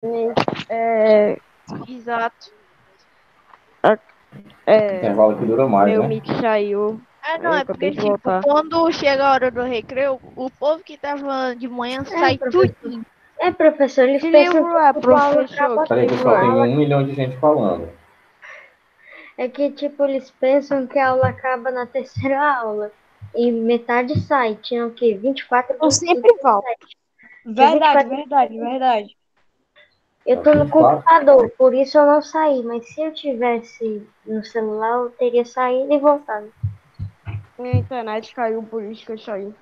É, Exato. Intervalo que dura mais, meu né? mic saiu. Não, Eu é acabei porque, de tipo, voltar. quando chega a hora do recreio, o povo que tava de manhã sai Professor. tudinho. Professor, eles Que pensam livro que é, tipo, a aula professor? acaba. Que Peraí, livro pessoal, é? tem 1 milhão de gente falando. É que, tipo, eles pensam que a aula acaba na terceira aula. E metade sai. Tinha o quê? 24, Eu 25, sempre volto. 27. Verdade, 24. verdade, verdade. Eu tô no 24. computador, por isso eu não saí. Mas se eu tivesse no celular, eu teria saído e voltado. Minha internet caiu, por isso que eu saí.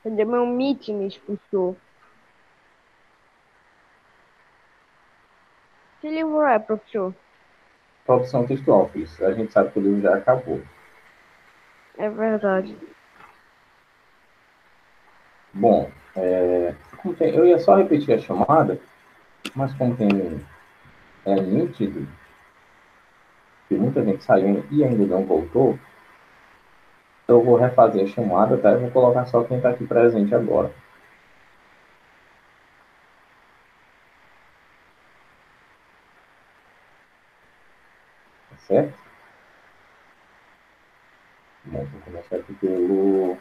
Cadê meu mic, me expulsou? Que livro é, professor? Produção textual, filhos. A gente sabe que o livro já acabou. É verdade. Bom, eu ia só repetir a chamada, mas como é nítido que muita gente saiu e ainda não voltou, eu vou refazer a chamada, tá? Eu vou colocar só quem está aqui presente agora. Tá certo? Bom, vou começar aqui pelo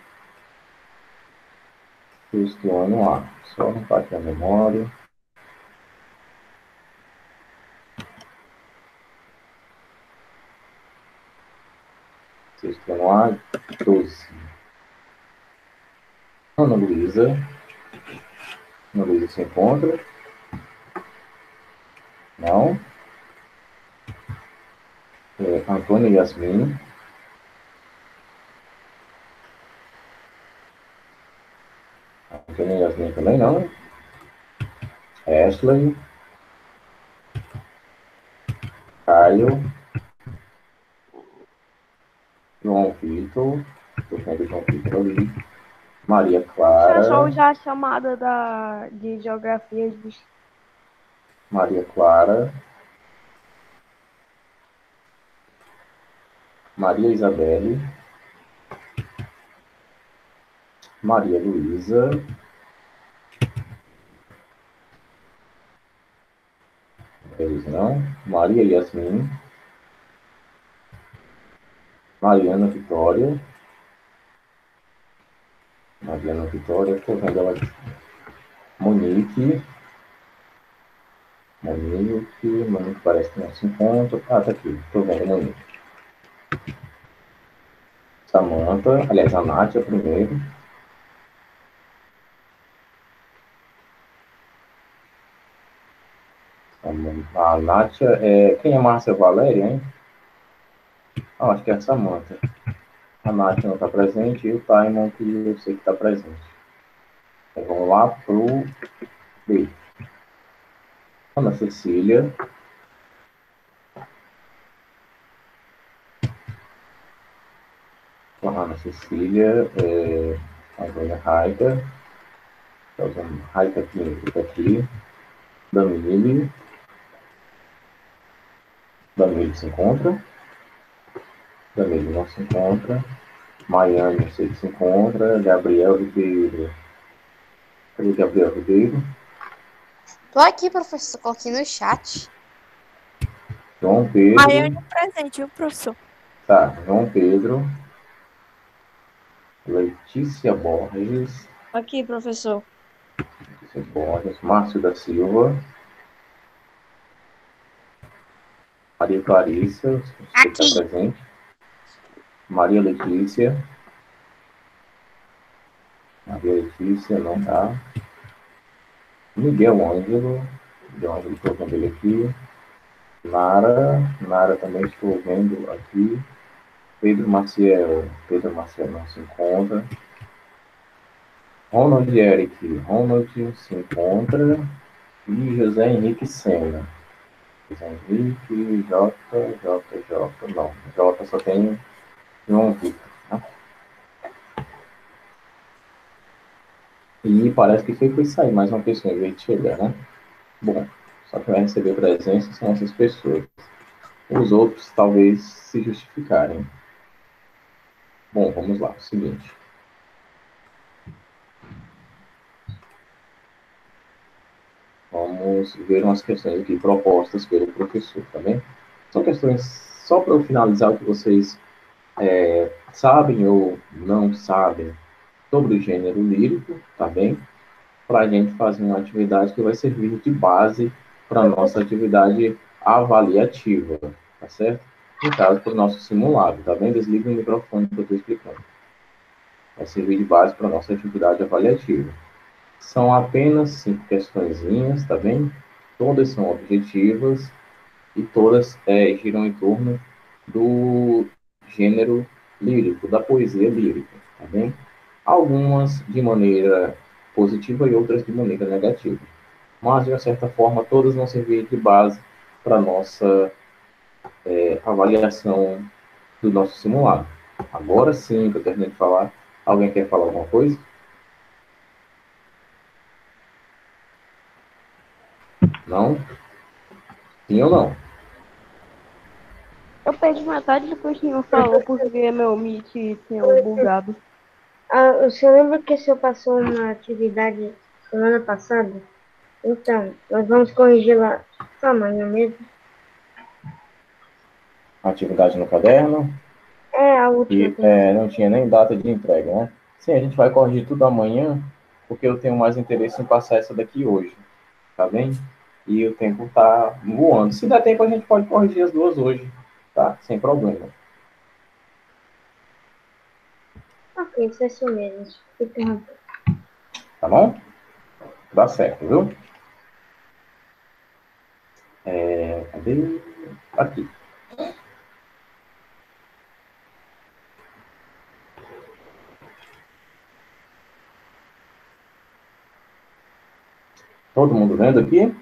Cristiano A. Só não aqui a memória. Cristiano A, 12. Ana Luísa. Ana Luísa se encontra? Não. Antônia Yasmin. Antônia Yasmin também não. Ashley. Caio. João Vitor. Estou vendo João Vitor ali. Maria Isso é só Clara. usar a chamada de geografia de... Maria Clara. Maria Isabelle. Maria Luísa. Eles não. Maria Yasmin. Mariana Vitória. Mariana Vitória, estou vendo ela aqui. Monique. Monique parece que não se encontra. Ah, tá aqui, estou vendo Monique. Samantha, aliás, a Nátia primeiro. A Nátia quem é Márcia Valéria, hein? Ah, acho que é a Samantha. A Nátia não está presente e o Taimon, que eu sei que está presente. Então, vamos lá pro B. Ana Cecília. Ana Cecília. Antônia Raika. Raika aqui. Damile. Damile se encontra. Damile não se encontra. Maiane, eu sei que se encontra. Gabriel Ribeiro. Cadê Gabriel Ribeiro? Tô aqui, professor, coloquei no chat. João Pedro. Maiane presente, viu, professor? Tá, João Pedro. Letícia Borges. Aqui, professor. Letícia Borges. Márcio da Silva. Maria Clarissa, você está Aqui. presente. Maria Letícia. Maria Letícia, não tá. Miguel Ângelo. Miguel Ângelo, estou vendo ele aqui. Nara também estou vendo aqui. Pedro Maciel não se encontra. Ronald Eric, Ronald se encontra. E José Henrique Sena. José Henrique, J, não. J só tem João Vitor. Né? E parece que foi sair mais uma pessoa em vez de chegar, né? Bom, só que vai receber presença são essas pessoas. Os outros talvez se justificarem. Bom, vamos lá, é o seguinte. Vamos vamos ver umas questões aqui propostas pelo professor, tá bem? São questões, só para eu finalizar, o que vocês sabem ou não sabem sobre o gênero lírico, tá bem? Para a gente fazer uma atividade que vai servir de base para a nossa atividade avaliativa, tá certo? No caso, para o nosso simulado, tá bem? Desliga o microfone que eu estou explicando. Vai servir de base para a nossa atividade avaliativa. São apenas 5 questõezinhas, tá bem? Todas são objetivas e todas giram em torno do gênero lírico, da poesia lírica, tá bem? Algumas de maneira positiva e outras de maneira negativa. Mas, de uma certa forma, todas vão servir de base para a nossa avaliação do nosso simulado. Agora sim, que eu terminei de falar, alguém quer falar alguma coisa? Não? Sim ou não? Eu perdi metade depois que não falou porque meu Meet tinha bugado. O senhor lembra que o senhor passou uma atividade semana passada? Então, nós vamos corrigir lá só amanhã mesmo. Atividade no caderno. A última. E não tinha nem data de entrega, né? Sim, a gente vai corrigir tudo amanhã, porque eu tenho mais interesse em passar essa daqui hoje, tá bem? E o tempo tá voando. Se der tempo, a gente pode corrigir as duas hoje, tá? Sem problema. Ok, isso é assim mesmo. Tá bom? Dá certo, viu? Cadê? Aqui. Todo mundo vendo aqui?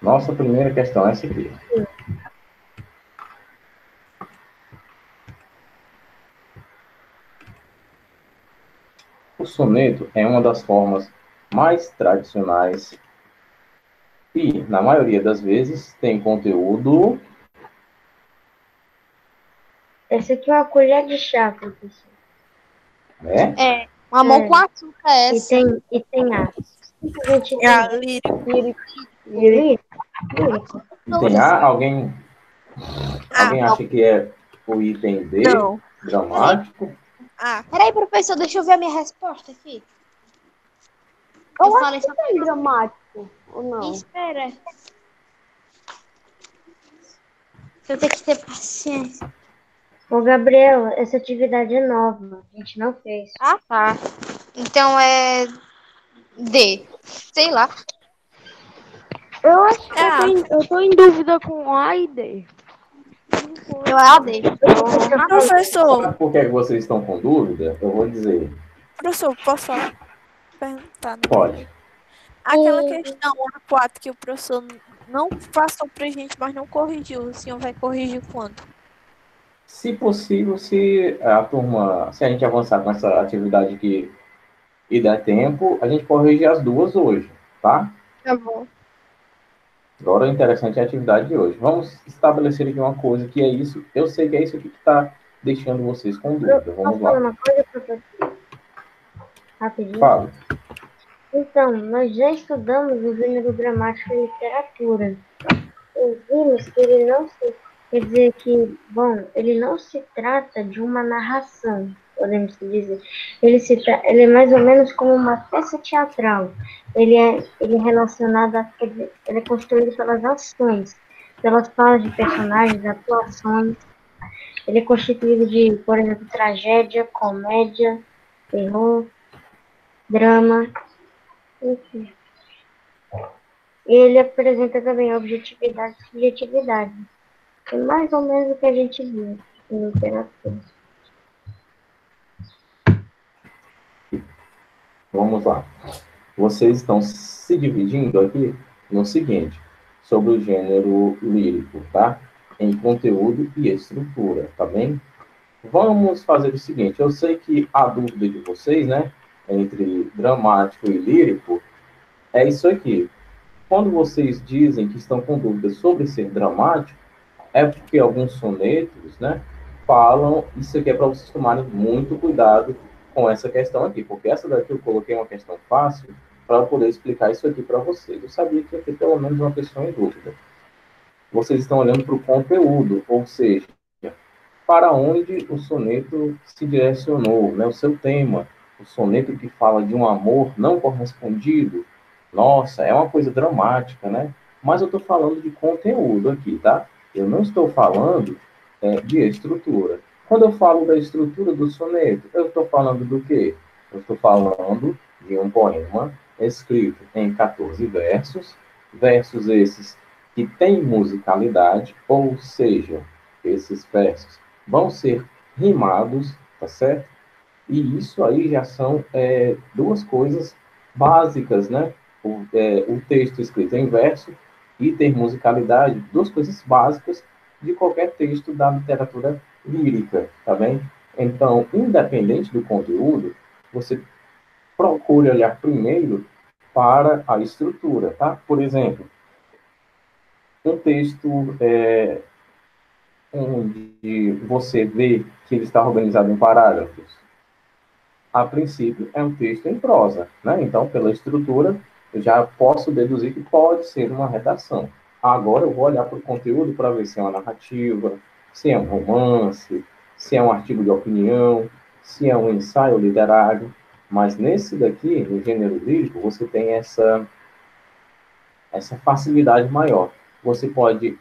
Nossa primeira questão é essa aqui. O soneto é uma das formas mais tradicionais e, na maioria das vezes, tem conteúdo... Essa aqui é uma colher de chá, professor. né? Mamão com açúcar essa. E tem a. Simplesmente É a lírica. lírico. Tem A? Alguém acha que é o item D? Não. Dramático? Peraí, professor, deixa eu ver a minha resposta aqui. Eu falei só É dramático, ou não? Espera. Eu tenho que ter paciência. Ô, Gabriel, essa atividade é nova. A gente não fez. Ah, tá. Então é D. Sei lá. Eu acho que eu tô em dúvida com A e D. Eu é a D. Professor, Sabe por que vocês estão com dúvida? Eu vou dizer. professor, posso perguntar? Né? Pode. Aquela questão A4 que o professor não passou pra gente, mas não corrigiu. O senhor vai corrigir quando? Se possível, se a gente avançar com essa atividade aqui e der tempo, a gente corrige as duas hoje, tá? Tá bom. Agora, o interessante é a atividade de hoje. Vamos estabelecer aqui uma coisa que é isso. Eu sei que é isso aqui que está deixando vocês com dúvida. Vamos Posso falar lá. uma coisa, professor? Rapidinho. Fala. Então, nós já estudamos o gênero dramático e literatura. E vimos que ele não se... Quer dizer que, bom, ele não se trata de uma narração, podemos dizer. Ele é mais ou menos como uma peça teatral. Ele é relacionado a... Quer dizer, ele é construído pelas ações, pelas falas de personagens, atuações. Ele é constituído de, por exemplo, tragédia, comédia, terror, drama, enfim. Ele apresenta também objetividade e subjetividade. É mais ou menos o que a gente viu em literatura. Vamos lá. Vocês estão se dividindo aqui no seguinte, sobre o gênero lírico, tá? Em conteúdo e estrutura, tá bem? Vamos fazer o seguinte, eu sei que a dúvida de vocês, né, entre dramático e lírico, é isso aqui. Quando vocês dizem que estão com dúvidas sobre ser dramático, é porque alguns sonetos, né, falam, isso aqui é para vocês tomarem muito cuidado com essa questão aqui, porque essa daqui eu coloquei uma questão fácil para poder explicar isso aqui para vocês. Eu sabia que ia ter pelo menos uma pessoa em dúvida. Vocês estão olhando para o conteúdo, ou seja, para onde o soneto se direcionou, né? O seu tema, o soneto que fala de um amor não correspondido. Nossa, é uma coisa dramática, né? Mas eu estou falando de conteúdo aqui, tá? Eu não estou falando de estrutura. Quando eu falo da estrutura do soneto, eu estou falando do quê? Eu estou falando de um poema escrito em 14 versos, versos esses que têm musicalidade, ou seja, esses versos vão ser rimados, tá certo? E isso aí já são duas coisas básicas, né? O texto escrito em verso e ter musicalidade, duas coisas básicas de qualquer texto da literatura lírica, tá bem? Então, independente do conteúdo, você procure olhar primeiro para a estrutura, tá? Por exemplo, um texto onde você vê que ele está organizado em parágrafos, a princípio é um texto em prosa, né? Então, pela estrutura, eu já posso deduzir que pode ser uma redação. Agora eu vou olhar para o conteúdo para ver se é uma narrativa, se é um romance, se é um artigo de opinião, se é um ensaio literário. Mas nesse daqui, no gênero lírico, você tem essa facilidade maior. Você pode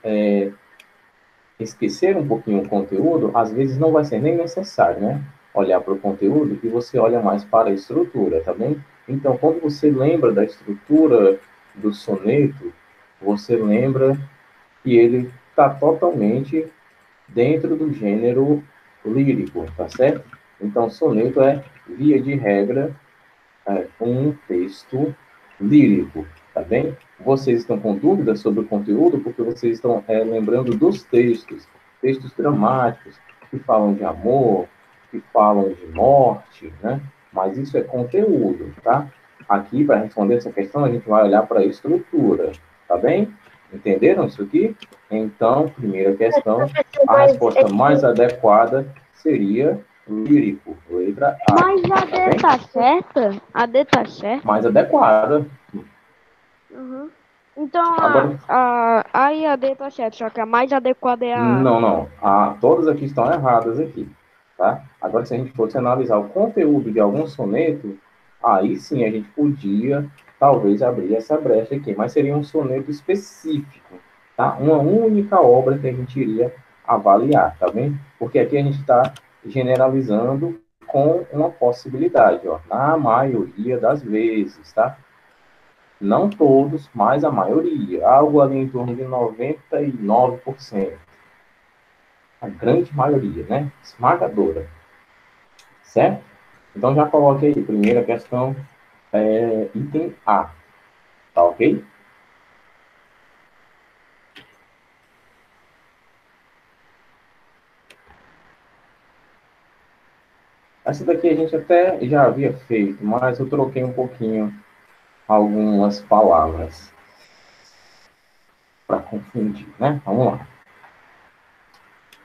esquecer um pouquinho o conteúdo, às vezes não vai ser nem necessário, né? Olhar para o conteúdo e você olha mais para a estrutura, tá bem? Então, quando você lembra da estrutura do soneto, você lembra que ele está totalmente dentro do gênero lírico, tá certo? Então, soneto é, via de regra, um texto lírico, tá bem? Vocês estão com dúvidas sobre o conteúdo porque vocês estão lembrando dos textos dramáticos, que falam de amor, que falam de morte, né? Mas isso é conteúdo, tá? Aqui, para responder essa questão, a gente vai olhar para a estrutura, tá bem? Entenderam isso aqui? Então, primeira questão, a resposta mais adequada seria lírico, letra A. Mas a D tá certa? A D tá certa? Mais adequada. Uhum. Então, Agora, a e a D tá certa, só que a mais adequada é a... não. Todas aqui estão erradas aqui, tá? Agora, se a gente fosse analisar o conteúdo de algum soneto, aí sim a gente podia, talvez, abrir essa brecha aqui, mas seria um soneto específico, tá? Uma única obra que a gente iria avaliar, tá bem? Porque aqui a gente está generalizando com uma possibilidade, ó, na maioria das vezes, tá? Não todos, mas a maioria. Algo ali em torno de 99%. A grande maioria, né? Esmagadora. Certo? Então já coloque aí. Primeira questão, item A. Tá ok? Essa daqui a gente até já havia feito, mas eu troquei um pouquinho algumas palavras para confundir, né? Vamos lá.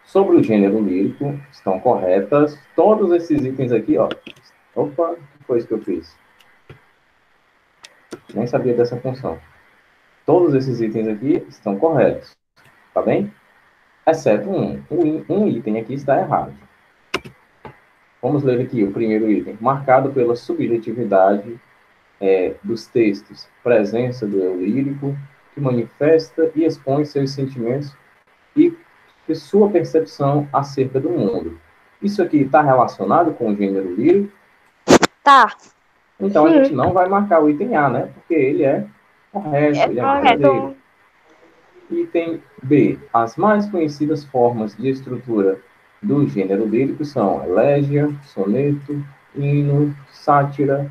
Sobre o gênero lírico, estão corretas todos esses itens aqui, ó. Opa, o que foi isso que eu fiz? Nem sabia dessa função. Todos esses itens aqui estão corretos, tá bem? Exceto um. Um item aqui está errado. Vamos ler aqui o primeiro item. Marcado pela subjetividade dos textos, presença do eu lírico, que manifesta e expõe seus sentimentos e sua percepção acerca do mundo. Isso aqui está relacionado com o gênero lírico? Tá. Então, a gente não vai marcar o item A, né? Porque ele é correto, ele é verdadeiro. Item B. As mais conhecidas formas de estrutura do gênero lírico são elégia, soneto, hino, sátira,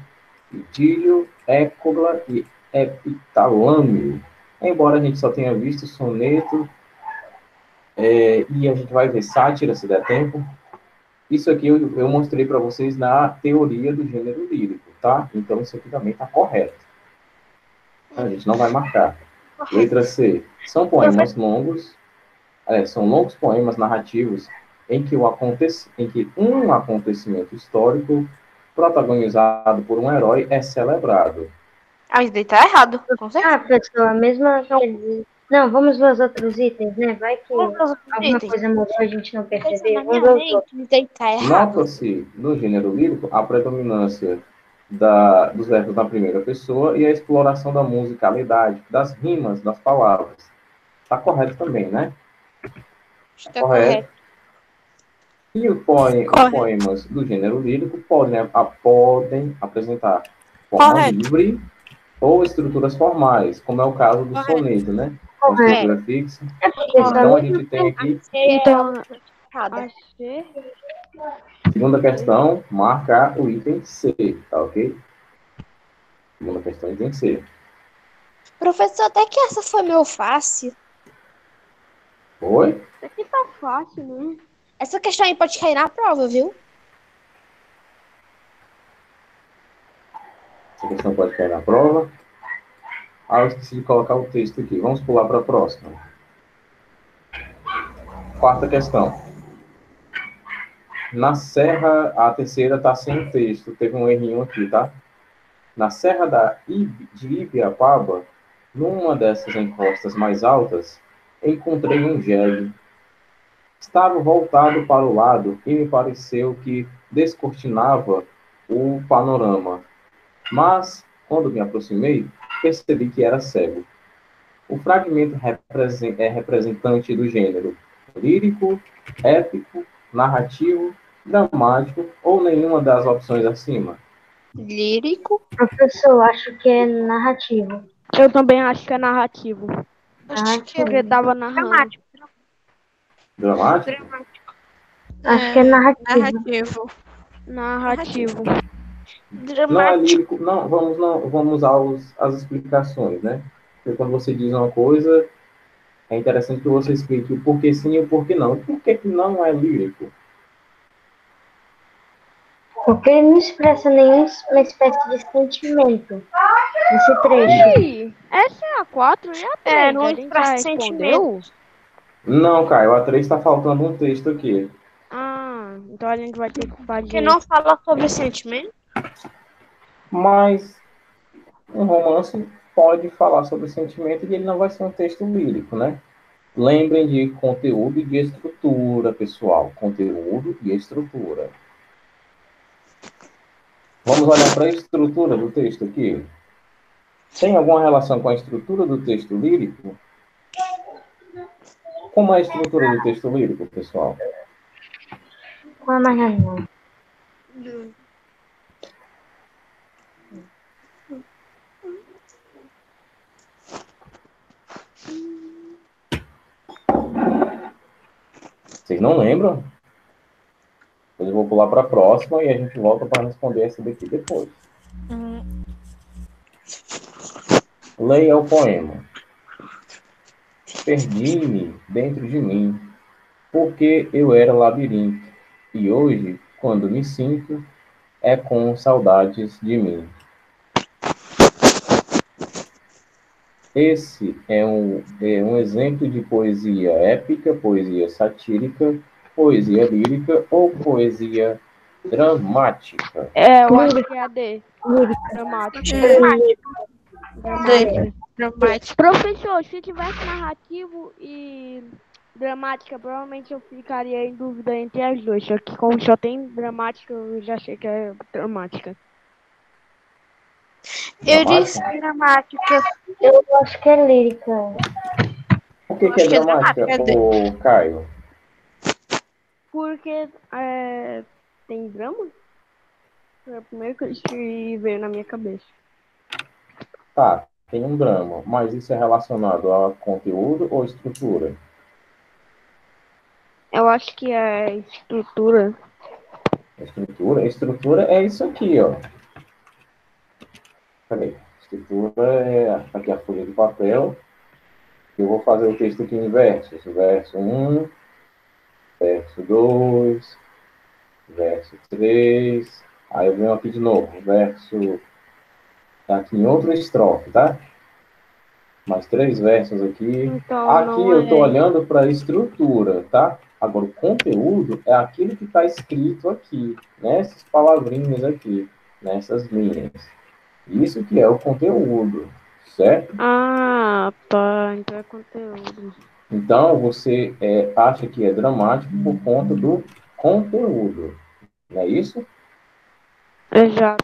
idílio, écloga e epitalâmio. Embora a gente só tenha visto soneto, e a gente vai ver sátira, se der tempo. Isso aqui eu mostrei para vocês na teoria do gênero lírico, tá? Então, isso aqui também está correto. A gente não vai marcar. Letra C. São poemas longos, são longos poemas narrativos em que um acontecimento histórico protagonizado por um herói, é celebrado. Ah, isso daí tá errado, com certeza. Ah, pessoal, a mesma coisa. Não, vamos ver os outros itens, né? Vai que Vamos ver os outros alguma itens. coisa mudou e a gente não Pensando percebeu. na Vamos minha ver os outros. mente, isso daí tá errado. Nota-se, no gênero lírico, a predominância dos verbos na primeira pessoa e a exploração da musicalidade, das rimas, das palavras. Está correto também, né? Está correto. E os Correto. poemas do gênero lírico podem apresentar forma Correto. livre ou estruturas formais, como é o caso do Correto. soneto, né? Uma Correto. estrutura fixa. Pessoal, Então, a gente tem aqui, Então, Errada. achei. segunda questão, marcar o item C, tá ok? Segunda questão, item C. Professor, até que essa foi meio fácil. Oi? Isso aqui tá fácil, né? Essa questão aí pode cair na prova, viu? Essa questão pode cair na prova. Ah, eu esqueci de colocar o texto aqui. Vamos pular para a próxima. Quarta questão. Na serra, a terceira está sem texto. Teve um errinho aqui, tá? Na serra de Ibiapaba, numa dessas encostas mais altas, encontrei um jegue. Estava voltado para o lado e me pareceu que descortinava o panorama. Mas, quando me aproximei, percebi que era cego. O fragmento é representante do gênero lírico, épico, narrativo, dramático ou nenhuma das opções acima. Lírico. professor, acho que é narrativo. Eu também acho que é narrativo. Acho que é Porque tava narrando. dramático. Dramático? Acho que é narrativo. Narrativo. Narrativo. Não é Dramático. lírico. Não, vamos usar as explicações, né? Porque quando você diz uma coisa, é interessante que você explique o porquê sim e o porquê não. Por que que não é lírico? Porque ele não expressa nenhuma espécie de sentimento nesse trecho. Ih, essa é a 4 e a 3. não a gente já expressa respondeu? Não, Caio, a 3 está faltando um texto aqui. Ah, então a gente vai ter que fazer. Que não fala sobre sentimento. Mas um romance pode falar sobre sentimento e ele não vai ser um texto lírico, né? Lembrem de conteúdo e de estrutura, pessoal. Conteúdo e estrutura. Vamos olhar para a estrutura do texto aqui. Tem alguma relação com a estrutura do texto lírico? Como é a estrutura do texto lírico, pessoal? Qual é mais nada? Vocês não lembram? Depois eu vou pular para a próxima e a gente volta para responder essa daqui depois. Leia o poema. Perdi-me dentro de mim, porque eu era labirinto, e hoje, quando me sinto, é com saudades de mim. Esse é um exemplo de poesia épica, poesia satírica, poesia lírica ou poesia dramática. Eu acho que é a D. Dramático. Dramático. Professor, se tivesse narrativo e dramática, provavelmente eu ficaria em dúvida entre as duas. Só que como só tem dramática, eu já achei que é dramática. Eu disse dramática. Eu acho que é lírica. Por que é Acho que é dramática, dramática, ô Caio? Porque tem drama? Foi a primeira coisa que veio na minha cabeça. Tá, tem um drama, mas isso é relacionado a conteúdo ou estrutura? Eu acho que é estrutura. Estrutura? Estrutura é isso aqui, ó. Peraí. Estrutura é aqui a folha de papel. Eu vou fazer o texto aqui em versos. Verso 1, verso 2, verso 3. Aí eu venho aqui de novo. Verso... Tá aqui em outra estrofe, tá? Mais 3 versos aqui. Então, Aqui não eu tô é- olhando para a estrutura, tá? Agora, o conteúdo é aquilo que está escrito aqui, nessas palavrinhas aqui, nessas linhas. Isso que é o conteúdo, certo? Ah, tá. Então é conteúdo. Então, você acha que é dramático por conta do conteúdo, não é isso? Exato.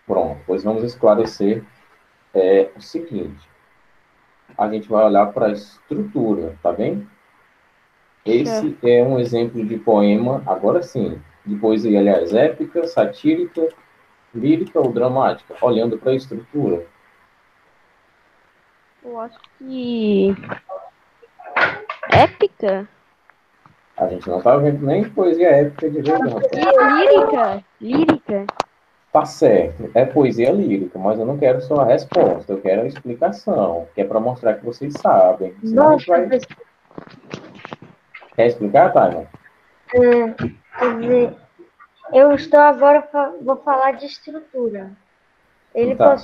Pronto, pois vamos esclarecer o seguinte. A gente vai olhar para a estrutura, tá bem? Esse é um exemplo de poema, agora sim, de poesia, aliás, épica, satírica, lírica ou dramática, olhando para a estrutura. Eu acho que. Épica? A gente não está vendo nem poesia épica de vez, não. Lírica? Lírica? Tá certo, é poesia lírica, mas eu não quero só a resposta, eu quero a explicação, que é para mostrar que vocês sabem. Senão a gente vai... Quer explicar, Taima? Quer dizer, eu estou agora, vou falar de estrutura. Ele Tá.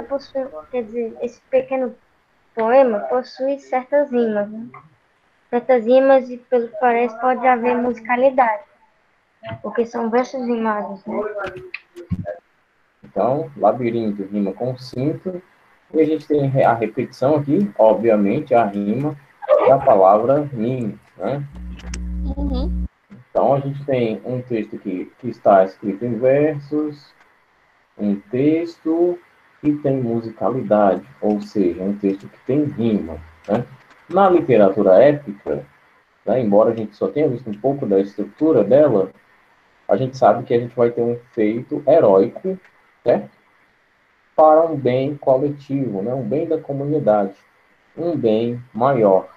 possui, quer dizer, esse pequeno poema possui certas rimas, né? Certas rimas e, pelo que parece, pode haver musicalidade, porque são versos rimados, né? Então, labirinto rima com cinto, e a gente tem a repetição aqui, obviamente, a rima da palavra rim, né? Uhum. Então, a gente tem um texto aqui que está escrito em versos, um texto que tem musicalidade, ou seja, um texto que tem rima, né? Na literatura épica, né, embora a gente só tenha visto um pouco da estrutura dela, a gente sabe que a gente vai ter um feito heróico, né, para um bem coletivo, né, um bem da comunidade, um bem maior.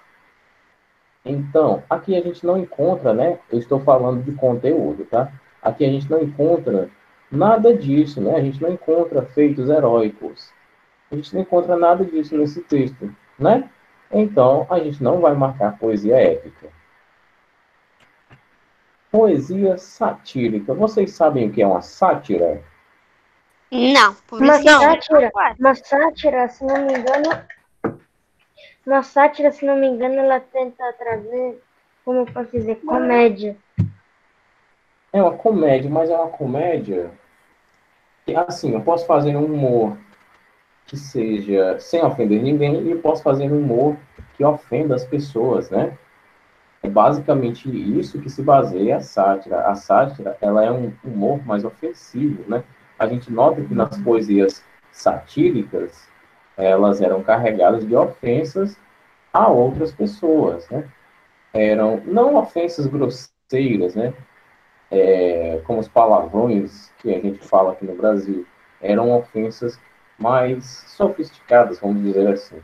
Então, aqui a gente não encontra, né, eu estou falando de conteúdo, tá? Aqui a gente não encontra nada disso, né? A gente não encontra feitos heróicos. A gente não encontra nada disso nesse texto, né? Então, a gente não vai marcar poesia épica. Poesia satírica. Vocês sabem o que é uma sátira? Não, por Uma isso não. sátira, se não me engano, ela tenta trazer, como eu posso dizer, comédia. É uma comédia, mas é uma comédia que, assim, eu posso fazer um humor que seja sem ofender ninguém e eu posso fazer um humor que ofenda as pessoas, né? É basicamente isso que se baseia a sátira. A sátira, ela é um humor mais ofensivo, né? A gente nota que nas poesias satíricas, elas eram carregadas de ofensas a outras pessoas, né? Eram não ofensas grosseiras, né? Como os palavrões que a gente fala aqui no Brasil, eram ofensas mais sofisticadas, vamos dizer assim.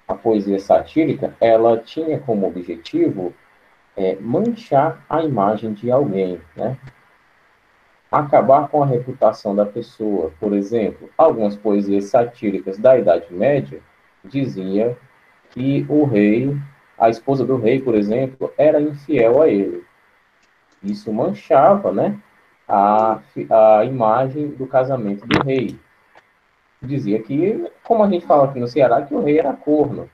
A poesia satírica, ela tinha como objetivo manchar a imagem de alguém, né? Acabar com a reputação da pessoa. Por exemplo, algumas poesias satíricas da Idade Média diziam que o rei, a esposa do rei, por exemplo, era infiel a ele. Isso manchava, né, a imagem do casamento do rei. Dizia que, como a gente fala aqui no Ceará, que o rei era corno.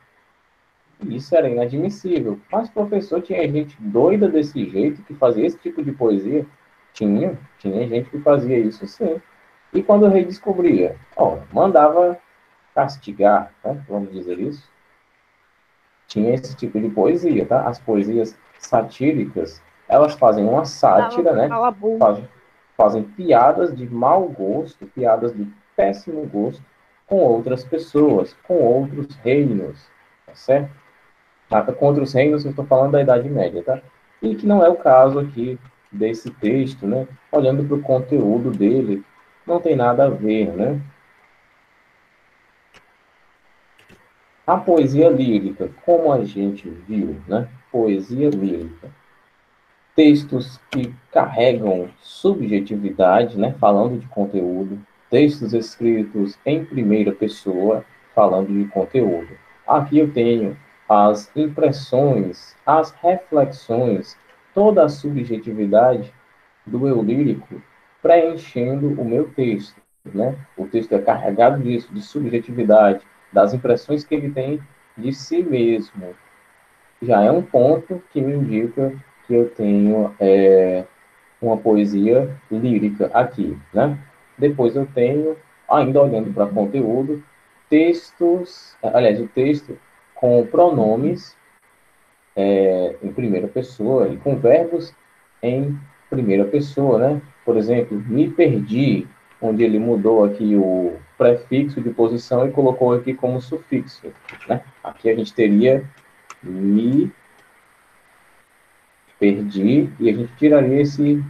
Isso era inadmissível. Mas, professor, tinha gente doida desse jeito que fazia esse tipo de poesia? Tinha gente que fazia isso, sim. E quando o rei descobria, mandava castigar, né? Vamos dizer isso. Tinha esse tipo de poesia, tá? As poesias satíricas, elas fazem uma sátira, né? Fazem piadas de mau gosto, piadas de péssimo gosto com outras pessoas, com outros reinos, tá certo? Contra os reinos, eu estou falando da Idade Média, tá? E que não é o caso aqui desse texto, né? Olhando para o conteúdo dele, não tem nada a ver, né? A poesia lírica, como a gente viu, né? Poesia lírica. Textos que carregam subjetividade, né? Falando de conteúdo. Textos escritos em primeira pessoa, falando de conteúdo. Aqui eu tenho as impressões, as reflexões, toda a subjetividade do eu lírico preenchendo o meu texto, né? O texto é carregado disso, de subjetividade, das impressões que ele tem de si mesmo. já é um ponto que me indica que eu tenho uma poesia lírica aqui, né? Depois eu tenho, ainda olhando para conteúdo, textos, aliás, o texto com pronomes em primeira pessoa e com verbos em primeira pessoa, né? Por exemplo, me perdi, onde ele mudou aqui o prefixo de posição e colocou aqui como sufixo, né? Aqui a gente teria me perdi e a gente tiraria esse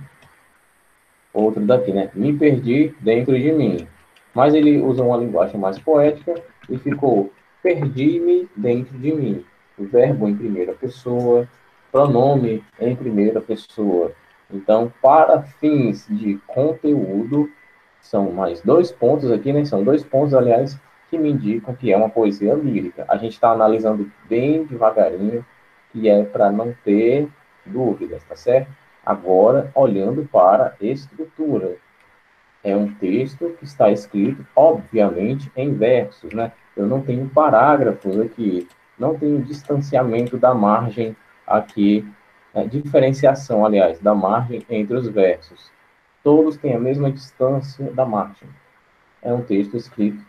outro daqui, né? Me perdi dentro de mim. Mas ele usou uma linguagem mais poética e ficou perdi-me dentro de mim. O verbo em primeira pessoa, pronome em primeira pessoa. Então, para fins de conteúdo, são mais 2 pontos aqui, né? São 2 pontos, aliás, que me indicam que é uma poesia lírica. A gente está analisando bem devagarinho, que é para não ter dúvidas, tá certo? Agora, olhando para a estrutura. É um texto que está escrito, obviamente, em versos, né? Eu não tenho parágrafos aqui, não tenho distanciamento da margem aqui, diferenciação, aliás, da margem entre os versos. Todos têm a mesma distância da margem. É um texto escrito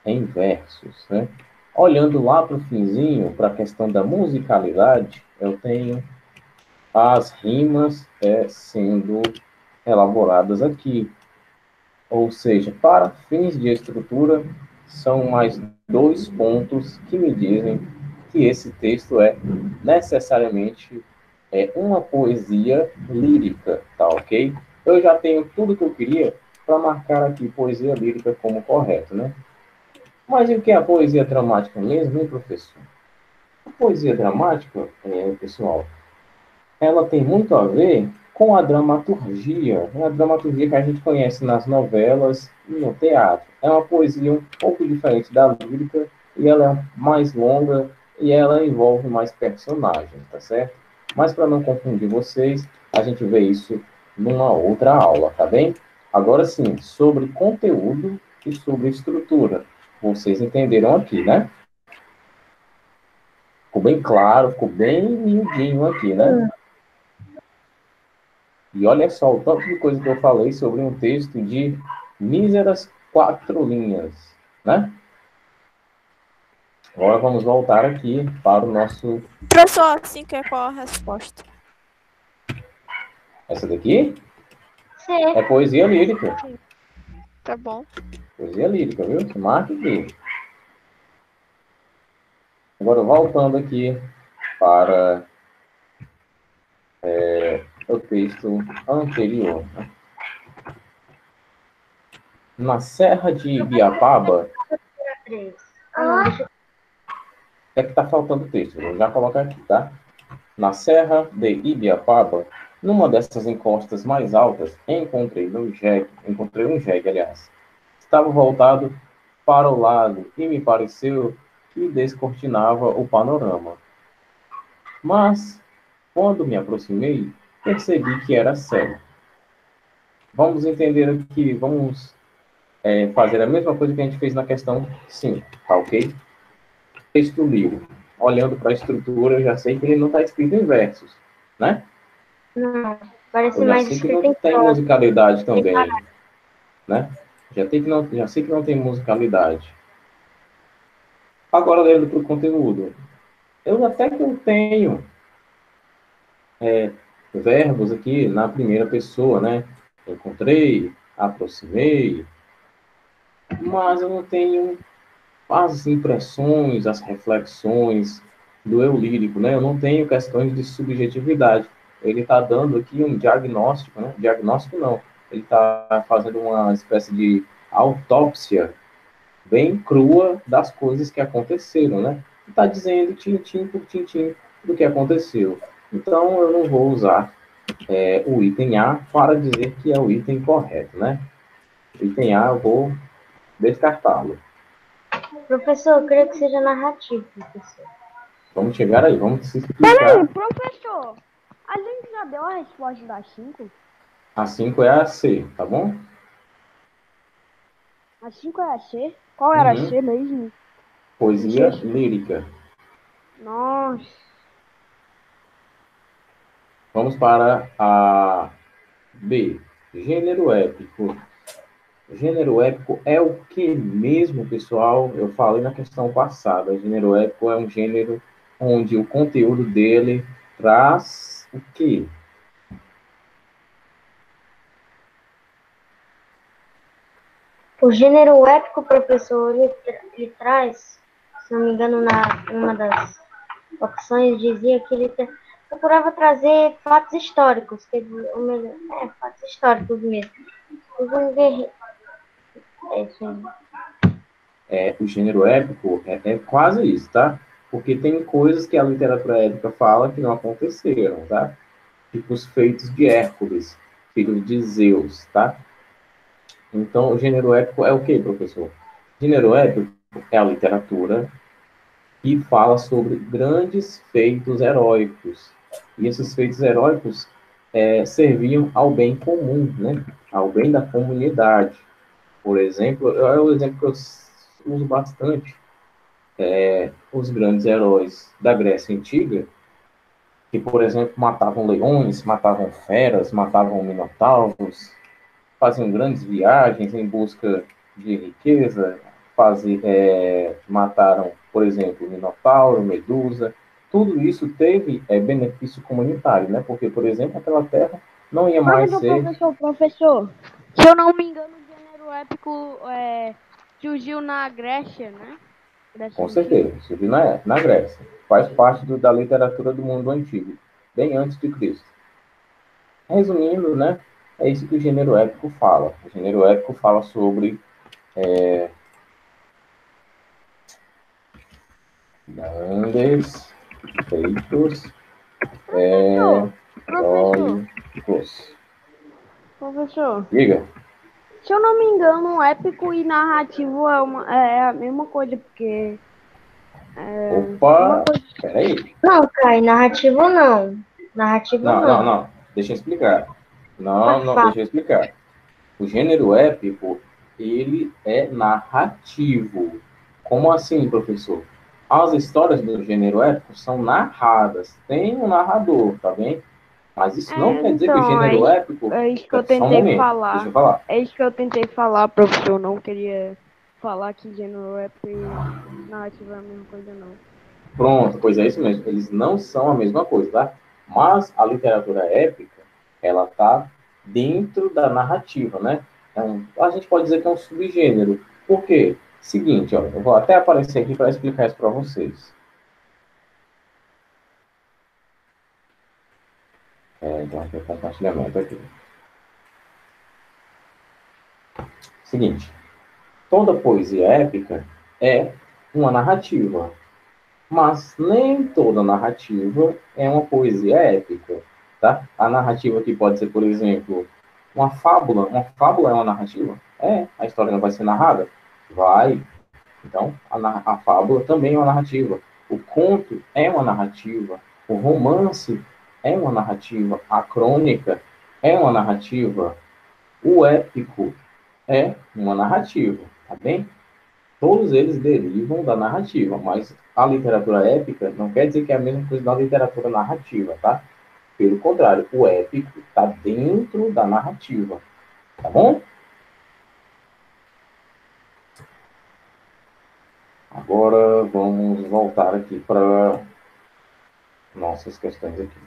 em versos, né? Olhando lá para o finzinho, para a questão da musicalidade, eu tenho as rimas sendo elaboradas aqui. Ou seja, para fins de estrutura, são mais 2 pontos que me dizem que esse texto é necessariamente uma poesia lírica, tá ok? Eu já tenho tudo que eu queria para marcar aqui poesia lírica como correto, né? Mas e o que é a poesia dramática mesmo, hein, professor? A poesia dramática, pessoal, ela tem muito a ver com a dramaturgia, né? A dramaturgia que a gente conhece nas novelas e no teatro. É uma poesia um pouco diferente da lírica e ela é mais longa e ela envolve mais personagens, tá certo? Mas para não confundir vocês, a gente vê isso numa outra aula, tá bem? Agora sim, sobre conteúdo e sobre estrutura. Vocês entenderam aqui, né? Ficou bem claro, ficou bem miudinho aqui, né? E olha só o tanto de coisa que eu falei sobre um texto de míseras 4 linhas, né? Agora vamos voltar aqui para o nosso... Professor, assim que é qual a resposta? Essa daqui Sim. é poesia lírica. Tá bom. Poesia lírica, viu? Marque aqui. Agora voltando aqui para o texto anterior. Na Serra de Ibiapaba... É que está faltando texto, vou já colocar aqui, tá? Na Serra de Ibiapaba, numa dessas encostas mais altas, encontrei um jegue, aliás. Estava voltado para o lago e me pareceu que descortinava o panorama. Mas, quando me aproximei, percebi que era cego. Vamos entender aqui, vamos fazer a mesma coisa que a gente fez na questão 5, tá ok? Texto livre. Olhando para a estrutura, eu já sei que ele não está escrito em versos, né? Não, parece Eu já mais sei que escrito não em tem prosa. musicalidade também, né? Já sei que não tem musicalidade. Agora, lendo para o conteúdo. Eu até que eu tenho verbos aqui na primeira pessoa, né? Encontrei, aproximei, mas eu não tenho as impressões, as reflexões do eu lírico, né? Eu não tenho questões de subjetividade. Ele está dando aqui um diagnóstico, né? Diagnóstico não. Ele está fazendo uma espécie de autópsia bem crua das coisas que aconteceram, né? Está dizendo tintim por tintim do que aconteceu. Então, eu não vou usar o item A para dizer que é o item correto, né? O item A eu vou descartá-lo. Professor, eu creio que seja narrativo, professor. Vamos chegar aí, vamos se Peraí, explicar. professor. A gente já deu a resposta das 5? A 5 é a C, tá bom? A 5 era C? Qual era a Uhum. C mesmo? Poesia lírica. Nossa. Vamos para a B. Gênero épico. Gênero épico é o que mesmo, pessoal? Eu falei na questão passada. Gênero épico é um gênero onde o conteúdo dele traz o quê? O gênero épico, professor, ele traz, se não me engano, uma das opções dizia que ele procurava trazer fatos históricos, fatos históricos mesmo. É isso aí. O gênero épico é quase isso, tá? Porque tem coisas que a literatura épica fala que não aconteceram, tá? Tipo os feitos de Hércules, filho de Zeus, tá? Então, o gênero épico é o quê, professor? O gênero épico é a literatura que fala sobre grandes feitos heróicos. E esses feitos heróicos serviam ao bem comum, né? Ao bem da comunidade. Por exemplo, é o exemplo que eu uso bastante. Os grandes heróis da Grécia Antiga, que, por exemplo, matavam leões, matavam feras, matavam minotauros, faziam grandes viagens em busca de riqueza, mataram, por exemplo, Minotauro, Medusa. Tudo isso teve benefício comunitário, né? Porque, por exemplo, aquela terra não ia mais ser... Professor, se eu não me engano, o gênero épico surgiu na Grécia, né? Com certeza, surgiu na Grécia. Faz parte da literatura do mundo antigo, bem antes de Cristo. Resumindo, né? É isso que o gênero épico fala. O gênero épico fala sobre grandes feitos heróicos. Professor, Diga. se eu não me engano, épico e narrativo é a mesma coisa, porque... Opa, peraí. Não, Kai, narrativo não. Narrativo não. Não. Deixa eu explicar. Deixa eu explicar. O gênero épico, ele é narrativo. Como assim, professor? As histórias do gênero épico são narradas. Tem um narrador, tá bem? Mas isso não quer dizer que o gênero épico... É isso que eu tentei falar. Deixa eu falar. É isso que eu tentei falar, professor. Não queria falar que gênero épico e narrativa é a mesma coisa, não. Pronto, pois é isso mesmo. Eles não são a mesma coisa, tá? Mas a literatura épica, ela tá dentro da narrativa, né? Então, a gente pode dizer que é um subgênero. Por quê? Seguinte, ó, eu vou até aparecer aqui para explicar isso para vocês. Então, aqui é compartilhamento aqui. Seguinte, toda poesia épica é uma narrativa, mas nem toda narrativa é uma poesia épica, tá? A narrativa aqui pode ser, por exemplo, uma fábula. Uma fábula é uma narrativa? A história não vai ser narrada? Vai. Então, a fábula também é uma narrativa. O conto é uma narrativa. O romance é uma narrativa. A crônica é uma narrativa. O épico é uma narrativa, tá bem? Todos eles derivam da narrativa, mas a literatura épica não quer dizer que é a mesma coisa da literatura narrativa, tá? Pelo contrário, o épico está dentro da narrativa, tá bom? Agora vamos voltar aqui para nossas questões aqui.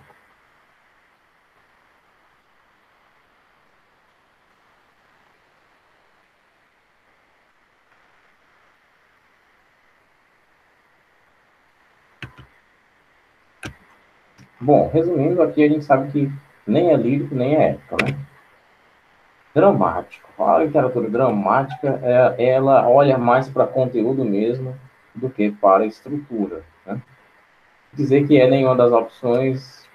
Bom, resumindo, aqui a gente sabe que nem é lírico, nem é épico, né? Dramático. A literatura dramática, ela olha mais para conteúdo mesmo do que para estrutura, né? Dizer que é nenhuma das opções,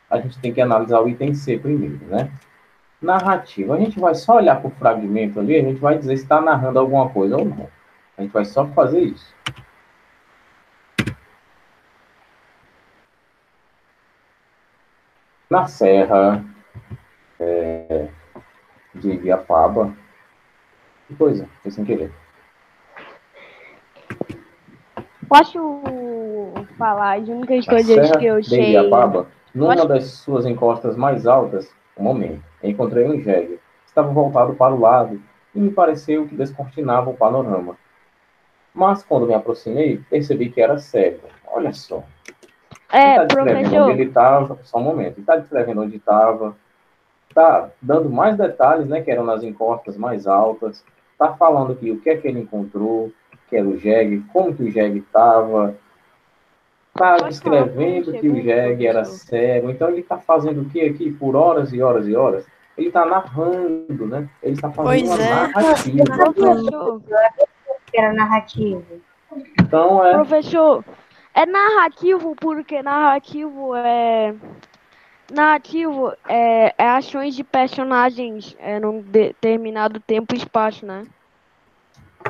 a gente tem que analisar o item C primeiro, né? Narrativa. A gente vai só olhar para o fragmento ali, a gente vai dizer se está narrando alguma coisa ou não. A gente vai só fazer isso. Na Serra de Ibiapaba. Que coisa, foi sem querer. Posso falar as únicas coisas que eu sei? Ibiapaba, Numa das suas encostas mais altas, um momento, encontrei um jegue. Estava voltado para o lado e me pareceu que descortinava o panorama. Mas quando me aproximei, percebi que era cego. Olha só. Ele está descrevendo professor. onde ele estava, só um momento. Ele está descrevendo onde estava, está dando mais detalhes, né, que eram nas encostas mais altas. Está falando aqui o que é que ele encontrou, que era o jegue, como que o jegue estava. Está descrevendo que o jegue era cego. Então ele está fazendo o que aqui por horas e horas e horas? Ele está narrando, né? Ele está fazendo uma narrativa. Professor. Era narrativo. Então Professor, é narrativo porque narrativo é ações de personagens num determinado tempo e espaço, né?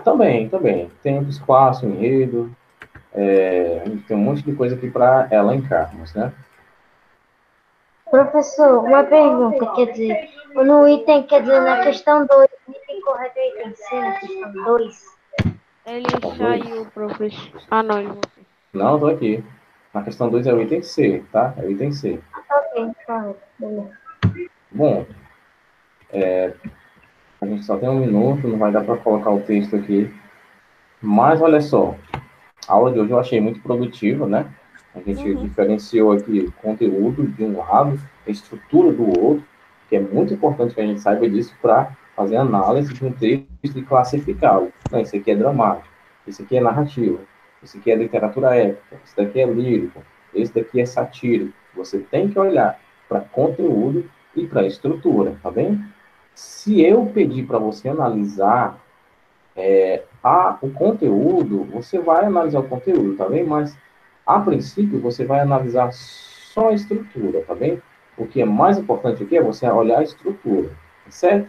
Também. Tempo, espaço, enredo. A gente tem um monte de coisa aqui para elencarmos, né? Professor, uma pergunta, quer dizer, no item, quer dizer, na questão 2, o item correto é item C, na questão 2? Ele saiu, professor. Ah, não, ele voltou. Não, estou aqui. Na questão 2 é o item C, tá? É o item C. Ok, correto, beleza. Bom, a gente só tem um minuto, não vai dar para colocar o texto aqui. Mas olha só, a aula de hoje eu achei muito produtiva, né? A gente diferenciou aqui o conteúdo de um lado, a estrutura do outro, que é muito importante que a gente saiba disso para fazer análise de um texto e classificá-lo. Não, esse aqui é dramático, esse aqui é narrativo, esse aqui é literatura épica, esse daqui é lírico, esse daqui é satírico. Você tem que olhar para conteúdo e para estrutura, tá bem? Se eu pedir para você analisar o conteúdo, você vai analisar o conteúdo, tá bem? Mas, a princípio, você vai analisar só a estrutura, tá bem? O que é mais importante aqui é você olhar a estrutura, certo?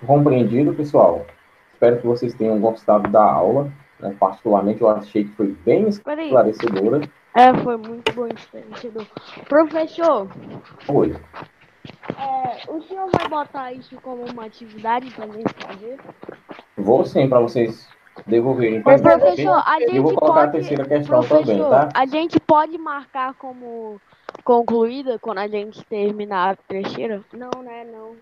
Compreendido, pessoal? Espero que vocês tenham gostado da aula, né? Particularmente, eu achei que foi bem esclarecedora. Foi muito bom esclarecedor. Professor, Oi. o senhor vai botar isso como uma atividade para gente fazer? Vou sim, para vocês devolverem. Mas, professor, a gente eu vou colocar a terceira questão também, tá? A gente pode marcar como concluída quando a gente terminar a terceira? Não, né? Não,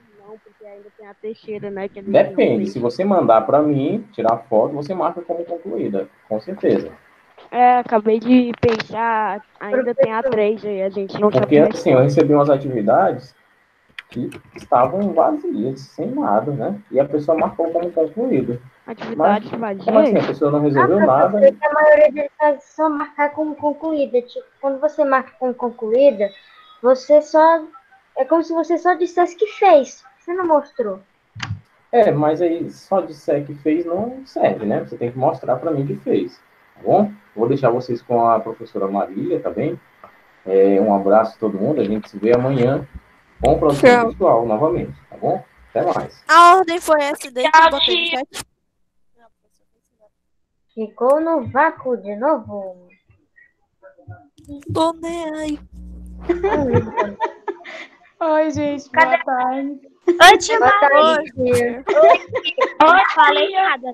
porque ainda tem a terceira, né? Que Depende, se você mandar para mim, tirar foto, você marca como concluída, com certeza. Acabei de pensar, ainda tem a 3 aí, a gente não Porque sabe. assim, eu recebi umas atividades que estavam vazias, sem nada, né? E a pessoa marcou como concluída. Atividade vazia? Como assim? A pessoa não resolveu nada? A maioria deles faz só marcar como concluída. Tipo, quando você marca como concluída, você só... É como se você só dissesse que fez. Você não mostrou. Mas aí só disser que fez não serve, né? Você tem que mostrar para mim que fez, tá bom? Vou deixar vocês com a professora Marília, tá bem? Um abraço a todo mundo, a gente se vê amanhã com produção textual novamente, tá bom? Até mais. A ordem foi essa daí que eu botei no chat. Ficou no vácuo de novo. Tô nem aí. Oi, gente, boa tarde. Oi, tia Boa Maria. tarde. Oi, falei nada.